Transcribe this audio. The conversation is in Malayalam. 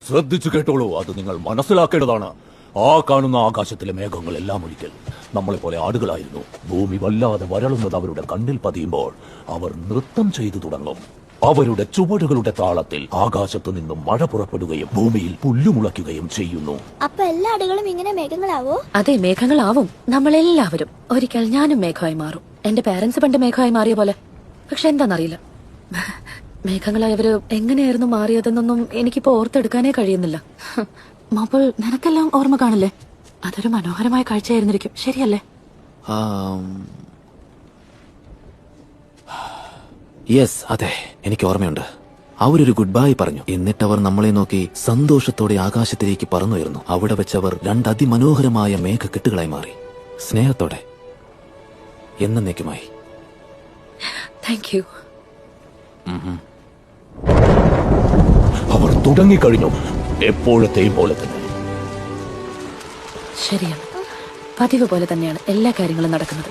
ശ്രദ്ധിച്ചു കേട്ടോളൂ, അത് നിങ്ങൾ മനസ്സിലാക്കേണ്ടതാണ്. ആ കാണുന്ന ആകാശത്തിലെ മേഘങ്ങളെല്ലാം ഒരിക്കൽ നമ്മളെപ്പോലെ ആടുകളായിരുന്നു. ഭൂമി വല്ലാതെ വരളുന്നത് അവരുടെ കണ്ണിൽ പതിയുമ്പോൾ അവർ നൃത്തം ചെയ്തു തുടങ്ങും. അവരുടെ ചുവടുകളുടെ താളത്തിൽ ആകാശത്തു നിന്നും മഴ പുറപ്പെടുകയും ഭൂമിയിൽ പുല്ലുമുളയ്ക്കുകയും ചെയ്യുന്നു. അപ്പൊ എല്ലാ ആടുകളും ഇങ്ങനെ മേഘങ്ങളാവോ? അതെ, മേഘങ്ങളാവും. നമ്മളെല്ലാവരും ഒരിക്കൽ ഞാനും മേഘമായി മാറും. എന്റെ പേരൻസ് പണ്ട് മേഘമായി മാറിയ പോലെ. പക്ഷെ എന്താണെന്നറിയില്ല, മേഘങ്ങളായവര് എങ്ങനെയായിരുന്നു മാറിയതെന്നൊന്നും എനിക്കിപ്പോ ഓർത്തെടുക്കാനേ കഴിയുന്നില്ല. മാപ്പിൾ, നിനക്കെല്ലാം ഓർമ്മ കാണില്ലേ? അതൊരു മനോഹരമായ കാഴ്ചയായിരുന്നിരിക്കും, ശരിയല്ലേ? യെസ്, അതെ, എനിക്ക് ഓർമ്മയുണ്ട്. അവരൊരു ഗുഡ് ബൈ പറഞ്ഞു. എന്നിട്ടവർ നമ്മളെ നോക്കി സന്തോഷത്തോടെ ആകാശത്തിലേക്ക് പറന്നുയർന്നു. അവിടെ വെച്ചവർ രണ്ട് അതിമനോഹരമായ മേഘക്കെട്ടുകളായി മാറി. സ്നേഹത്തോടെ, എന്നേക്കുമായി. Thank you. അവർ തുടങ്ങിക്കഴിഞ്ഞു, എപ്പോഴത്തെയും പോലെ തന്നെ. ശരിയാണ്, പതിവ് പോലെ തന്നെയാണ് എല്ലാ കാര്യങ്ങളും നടക്കുന്നത്.